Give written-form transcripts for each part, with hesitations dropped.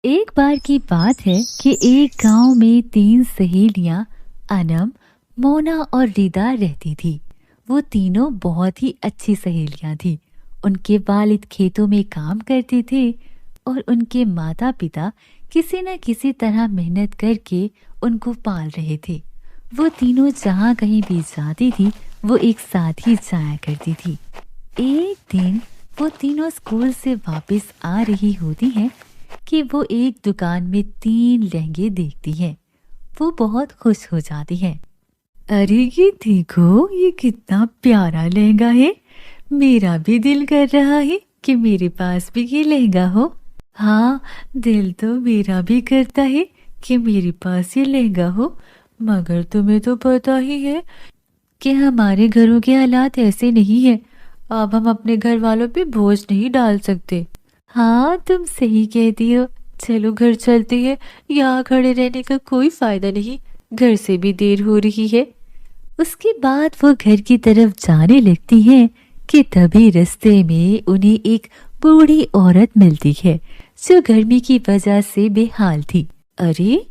एक बार की बात है कि एक गांव में तीन सहेलियां अनम, मोना और रिदा रहती थी। वो तीनों बहुत ही अच्छी सहेलियां थी। उनके वालिद खेतों में काम करते थे और उनके माता पिता किसी न किसी तरह मेहनत करके उनको पाल रहे थे। वो तीनों जहाँ कहीं भी जाती थी वो एक साथ ही जाया करती थी। एक दिन वो तीनों स्कूल से वापस आ रही होती हैं कि वो एक दुकान में तीन लहंगे देखती है। वो बहुत खुश हो जाती है। अरे ये देखो, ये कितना प्यारा लहंगा है। मेरा भी दिल कर रहा है कि मेरे पास भी ये लहंगा हो। हाँ, दिल तो मेरा भी करता है कि मेरे पास ये लहंगा हो, मगर तुम्हें तो पता ही है कि हमारे घरों के हालात ऐसे नहीं है। अब हम अपने घर वालों पे बोझ नहीं डाल सकते। हाँ, तुम सही कहती हो। चलो घर चलते हैं। यहाँ खड़े रहने का कोई फायदा नहीं, घर से भी देर हो रही है। उसके बाद वो घर की तरफ जाने लगती हैं कि तभी रास्ते में उन्हें एक बूढ़ी औरत मिलती है जो गर्मी की वजह से बेहाल थी। अरे,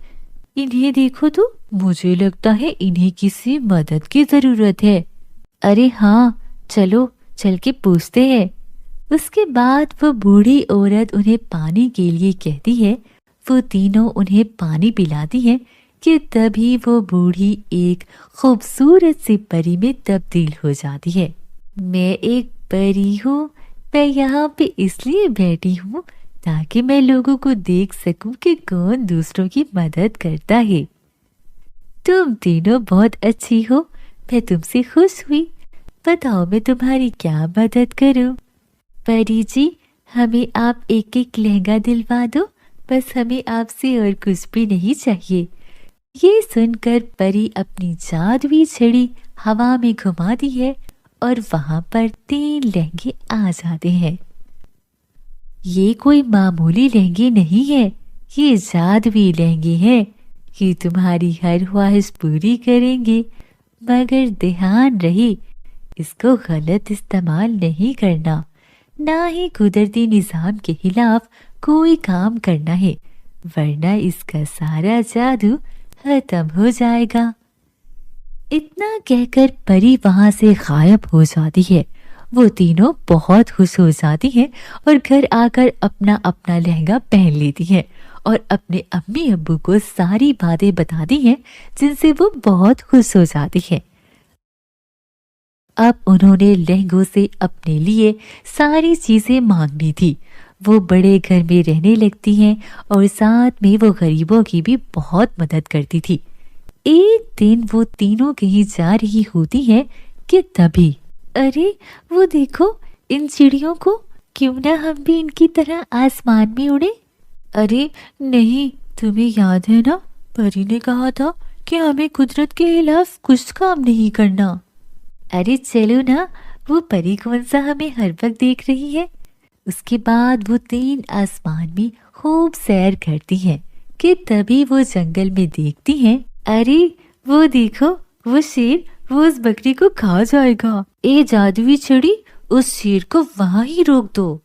इन्हें देखो तो मुझे लगता है इन्हें किसी मदद की जरूरत है। अरे हाँ, चलो चल के पूछते हैं। उसके बाद वो बूढ़ी औरत उन्हें पानी के लिए कहती है। वो तीनों उन्हें पानी पिलाती है कि तभी वो बूढ़ी एक खूबसूरत सी परी में तब्दील हो जाती है। मैं एक परी हूँ। मैं यहाँ पे इसलिए बैठी हूँ ताकि मैं लोगों को देख सकूं कि कौन दूसरों की मदद करता है। तुम तीनों बहुत अच्छी हो। मैं तुमसे खुश हुई। बताओ मैं तुम्हारी क्या मदद करूं? परी जी, हमें आप एक एक लहंगा दिलवा दो। बस हमें आपसे और कुछ भी नहीं चाहिए। ये सुनकर परी अपनी जादुई छड़ी हवा में घुमाती है और वहां पर तीन लहंगे आ जाते हैं। ये कोई मामूली लहंगे नहीं है, ये जादुई लहंगे हैं। ये तुम्हारी हर ख्वाहिश पूरी करेंगे, मगर ध्यान रहे इसको गलत इस्तेमाल नहीं करना, ना ही कुदरती निजाम के खिलाफ कोई काम करना है, वरना इसका सारा जादू खत्म हो जाएगा। इतना कहकर परी वहां से गायब हो जाती है। वो तीनों बहुत खुश हो जाती हैं और घर आकर अपना अपना लहंगा पहन लेती हैं और अपने अम्मी अब्बू को सारी बातें बताती हैं, जिनसे वो बहुत खुश हो जाती हैं। अब उन्होंने लहंगों से अपने लिए सारी चीजें मांगनी थी। वो बड़े घर में रहने लगती हैं और साथ में वो गरीबों की भी बहुत मदद करती थी। एक दिन वो तीनों कहीं जा रही होती हैं कि तभी, अरे वो देखो, इन चिड़ियों को, क्यों ना हम भी इनकी तरह आसमान में उड़े। अरे नहीं, तुम्हें याद है ना, परी ने कहा था कि हमें कुदरत के खिलाफ कुछ काम नहीं करना। अरे चलो ना, वो परी कौन सा हमें हर वक्त देख रही है। उसके बाद वो तीन आसमान में खूब सैर करती हैं कि तभी वो जंगल में देखती हैं, अरे वो देखो, वो शेर, वो उस बकरी को खा जाएगा। ए जादुई छड़ी, उस शेर को वहां ही रोक दो।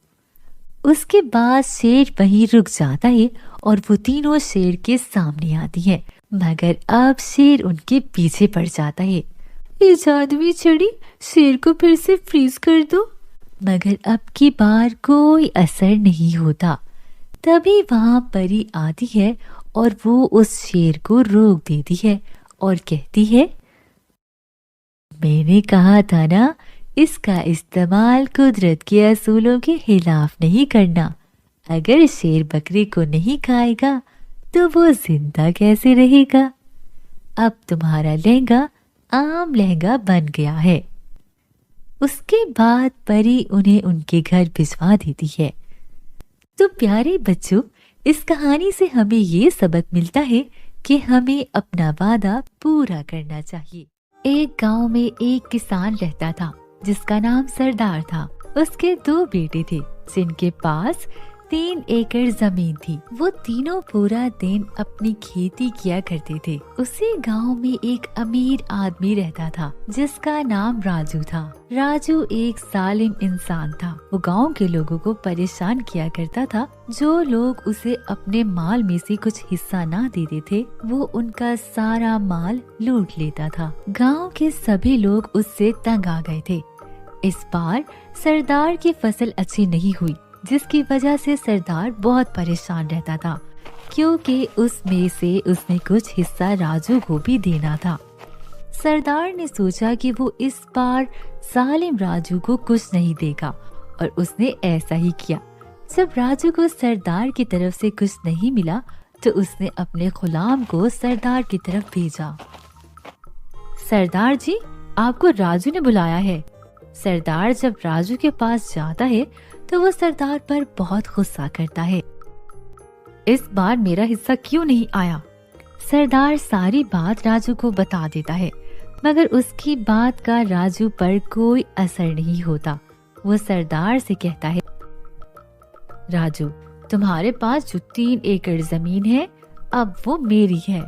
उसके बाद शेर वहीं रुक जाता है और वो तीनों शेर के सामने आती हैं, मगर अब शेर उनके पीछे पड़ जाता है। ये जादुई छड़ी, शेर को फिर से फ्रीज कर दो। मगर अब की बार कोई असर नहीं होता। तभी वहां परी आती है और वो उस शेर को रोक देती है और कहती है, मैंने कहा था ना, इसका इस्तेमाल कुदरत के असूलों के खिलाफ नहीं करना। अगर शेर बकरी को नहीं खाएगा तो वो जिंदा कैसे रहेगा। अब तुम्हारा लहंगा आम लहंगा बन गया है। उसके बाद परी उन्हें उनके घर भिजवा देती है। तो प्यारे बच्चों, इस कहानी से हमें ये सबक मिलता है कि हमें अपना वादा पूरा करना चाहिए। एक गांव में एक किसान रहता था जिसका नाम सरदार था। उसके दो बेटे थे जिनके पास 3 एकड़ जमीन थी। वो तीनों पूरा दिन अपनी खेती किया करते थे। उसी गांव में एक अमीर आदमी रहता था जिसका नाम राजू था। राजू एक जालिम इंसान था। वो गांव के लोगों को परेशान किया करता था। जो लोग उसे अपने माल में से कुछ हिस्सा ना देते थे, वो उनका सारा माल लूट लेता था। गांव के सभी लोग उससे तंग आ गए थे। इस बार सरदार की फसल अच्छी नहीं हुई, जिसकी वजह से सरदार बहुत परेशान रहता था, क्योंकि उसमें से उसने कुछ हिस्सा राजू को भी देना था। सरदार ने सोचा कि वो इस बार जालिम राजू को कुछ नहीं देगा, और उसने ऐसा ही किया। जब राजू को सरदार की तरफ से कुछ नहीं मिला, तो उसने अपने गुलाम को सरदार की तरफ भेजा। सरदार जी, आपको राजू ने बुलाया है। सरदार जब राजू के पास जाता है तो वो सरदार पर बहुत गुस्सा करता है। इस बार मेरा हिस्सा क्यों नहीं आया? सरदार सारी बात राजू को बता देता है, मगर उसकी बात का राजू पर कोई असर नहीं होता। वो सरदार से कहता है, राजू, तुम्हारे पास जो 3 एकड़ जमीन है, अब वो मेरी है।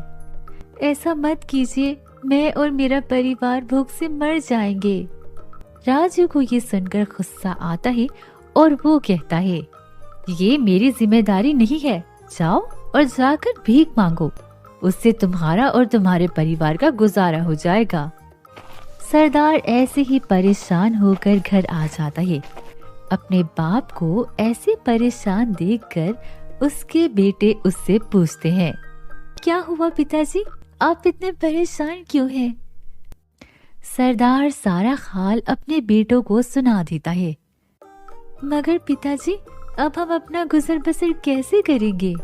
ऐसा मत कीजिए, मैं और मेरा परिवार भूख से मर जाएंगे। राजू को ये सुनकर गुस्सा आता है और वो कहता है, ये मेरी जिम्मेदारी नहीं है। जाओ और जाकर भीख मांगो, उससे तुम्हारा और तुम्हारे परिवार का गुजारा हो जाएगा। सरदार ऐसे ही परेशान होकर घर आ जाता है। अपने बाप को ऐसे परेशान देखकर उसके बेटे उससे पूछते हैं, क्या हुआ पिताजी, आप इतने परेशान क्यों हैं? सरदार सारा हाल अपने बेटों को सुना देता है। मगर पिताजी, अब हम अपना गुजर बसर कैसे करेंगे?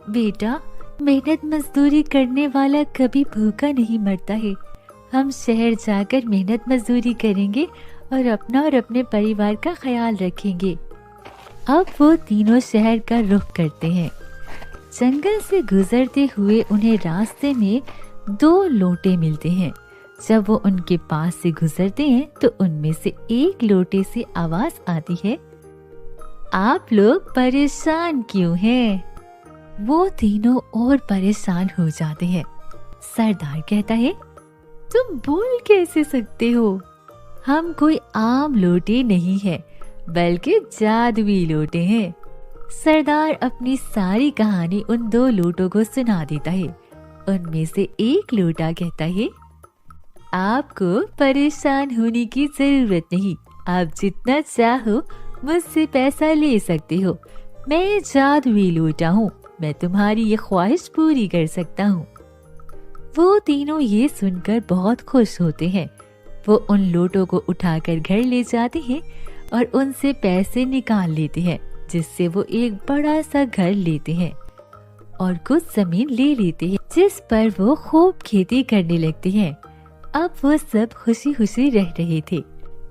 बेटा, मेहनत मजदूरी करने वाला कभी भूखा नहीं मरता है। हम शहर जाकर मेहनत मजदूरी करेंगे और अपना और अपने परिवार का ख्याल रखेंगे। अब वो तीनों शहर का रुख करते हैं। जंगल से गुजरते हुए उन्हें रास्ते में 2 लोटे मिलते हैं। जब वो उनके पास से गुजरते हैं तो उनमें से एक लोटे से आवाज आती है, आप लोग परेशान क्यों हैं? वो तीनों और परेशान हो जाते हैं। सरदार कहता है, तुम बोल कैसे सकते हो? हम कोई आम लोटे नहीं है, बल्कि जादुई लोटे हैं। सरदार अपनी सारी कहानी उन 2 लोटों को सुना देता है। उनमें से एक लोटा कहता है, आपको परेशान होने की जरूरत नहीं, आप जितना चाहो मुझसे पैसा ले सकते हो। मैं जादुई लोटा हूँ, मैं तुम्हारी ये ख्वाहिश पूरी कर सकता हूँ। वो तीनों ये सुनकर बहुत खुश होते हैं। वो उन लोटों को उठाकर घर ले जाते हैं और उनसे पैसे निकाल लेते हैं, जिससे वो एक बड़ा सा घर लेते हैं और कुछ जमीन ले लेते हैं, जिस पर वो खूब खेती करने लगते हैं। अब वो सब खुशी खुशी रह रहे थे।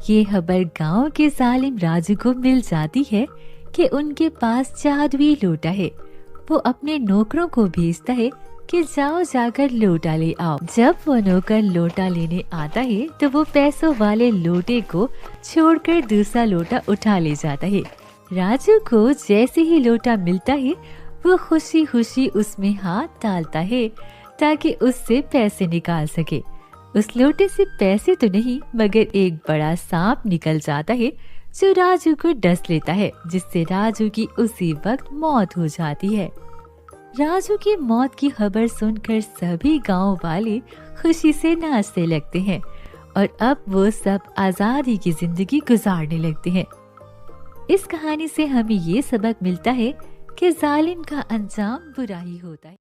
ये खबर गांव के जालिम राजू को मिल जाती है कि उनके पास जादुई लोटा है। वो अपने नौकरों को भेजता है कि जाओ जाकर लोटा ले आओ। जब वो नौकर लोटा लेने आता है तो वो पैसों वाले लोटे को छोड़कर दूसरा लोटा उठा ले जाता है। राजू को जैसे ही लोटा मिलता है वो खुशी खुशी उसमें हाथ डालता है ताकि उससे पैसे निकाल सके। उस लोटे से पैसे तो नहीं, मगर एक बड़ा सांप निकल जाता है जो राजू को डस लेता है, जिससे राजू की उसी वक्त मौत हो जाती है। राजू की मौत की खबर सुनकर सभी गांव वाले खुशी से नाचने लगते हैं और अब वो सब आजादी की जिंदगी गुजारने लगते हैं। इस कहानी से हमें ये सबक मिलता है कि जालिम का अंजाम बुरा ही होता है।